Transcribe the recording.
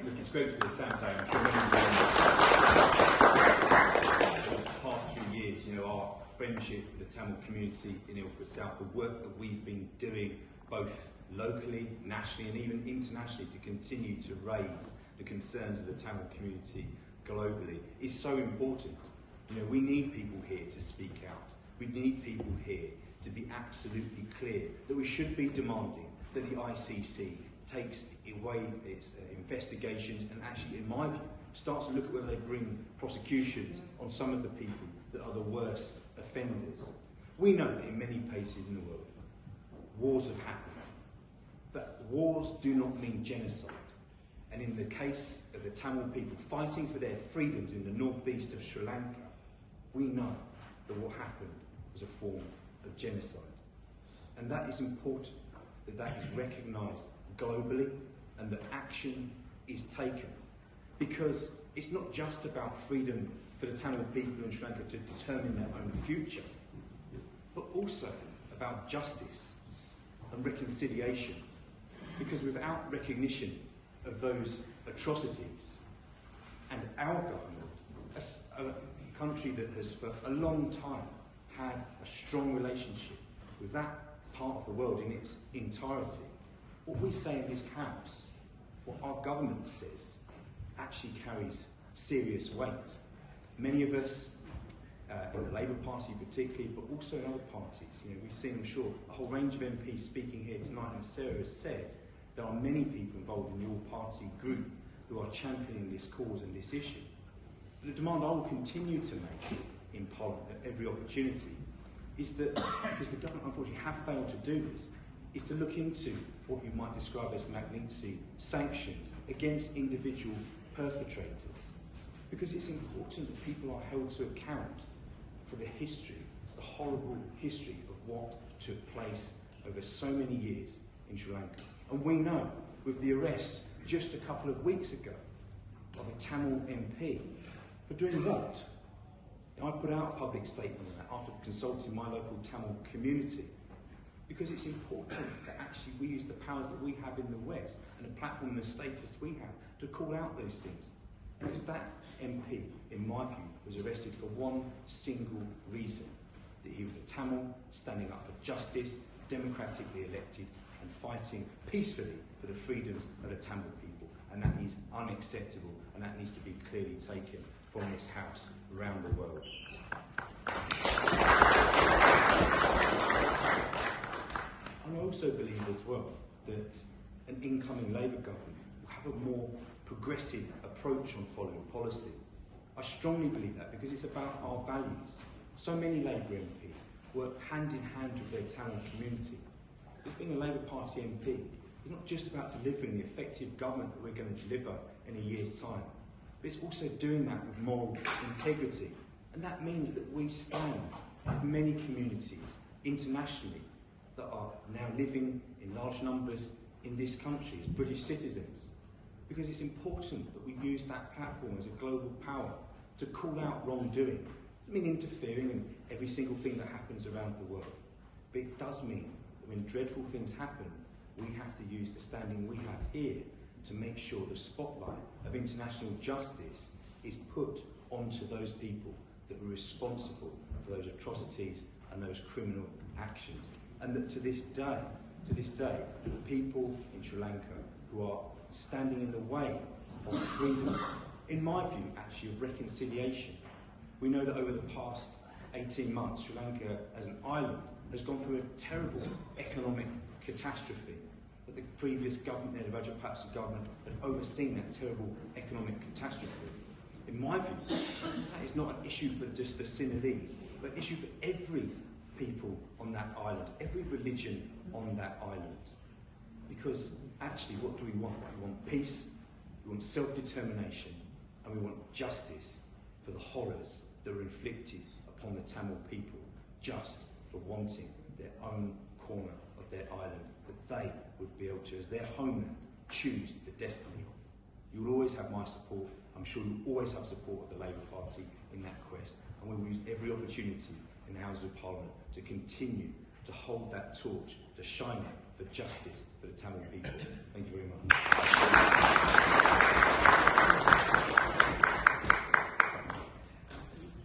look, it's great to be at Samsung. I'm sure many of you over the past few years, our friendship with the Tamil community in Ilford South, the work that we've been doing both locally, nationally and even internationally to continue to raise the concerns of the Tamil community globally is so important. We need people here to speak out. We need people here to be absolutely clear that we should be demanding that the ICC takes away its investigations and actually, in my view, starts to look at whether they bring prosecutions on some of the people that are the worst offenders. We know that in many places in the world, wars have happened, but wars do not mean genocide. And in the case of the Tamil people fighting for their freedoms in the northeast of Sri Lanka, we know that what happened was a form of genocide. And that is important, that is recognised globally and that action is taken. Because it's not just about freedom for the Tamil people in Sri Lanka to determine their own future, but also about justice and reconciliation. Because without recognition of those atrocities, and our government, a country that has for a long time had a strong relationship with that part of the world in its entirety, what we say in this House, what our government says, actually carries serious weight. Many of us, in the Labour Party particularly, but also in other parties, we've seen, I'm sure, a whole range of MPs speaking here tonight, and Sarah has said there are many people involved in your party group who are championing this cause and this issue. But the demand I will continue to make in Parliament at every opportunity is that, because the government unfortunately have failed to do this, is to look into what you might describe as Magnitsky sanctions against individual perpetrators. Because it's important that people are held to account for the history, the horrible history of what took place over so many years in Sri Lanka. And we know, with the arrest just a couple of weeks ago of a Tamil MP, for doing what? I put out a public statement on that after consulting my local Tamil community, because it's important that actually we use the powers that we have in the West and the platform and the status we have to call out those things. Because that MP, in my view, was arrested for one single reason, that he was a Tamil standing up for justice, democratically elected and fighting peacefully for the freedoms of the Tamil people. And that is unacceptable, and that needs to be clearly taken from this House around the world. And I also believe as well that an incoming Labour government will have a more progressive approach on foreign policy. I strongly believe that because it's about our values. So many Labour MPs work hand in hand with their Tamil community. Because being a Labour Party MP is not just about delivering the effective government that we're going to deliver in a year's time, but it's also doing that with moral integrity. And that means that we stand with many communities internationally that are now living in large numbers in this country as British citizens. Because it's important that we use that platform as a global power to call out wrongdoing. It doesn't mean interfering in every single thing that happens around the world. But it does mean that when dreadful things happen, we have to use the standing we have here to make sure the spotlight of international justice is put onto those people that were responsible for those atrocities and those criminal actions. And that to this day, the people in Sri Lanka who are standing in the way of freedom, in my view, actually of reconciliation. We know that over the past 18 months, Sri Lanka as an island has gone through a terrible economic catastrophe. That the previous government there, the Rajapaksa government, had overseen that terrible economic catastrophe. In my view, that is not an issue for just the Sinhalese, but an issue for every people on that island, every religion on that island. Because actually, what do we want? We want peace, we want self-determination, and we want justice for the horrors that were inflicted upon the Tamil people just for wanting their own corner of their island, that they would be able to, as their homeland, choose the destiny of. You will always have my support. I'm sure you'll always have support of the Labour Party in that quest, and we will use every opportunity in the Houses of Parliament to continue to hold that torch, to shine it for justice for the Tamil people. Thank you very much.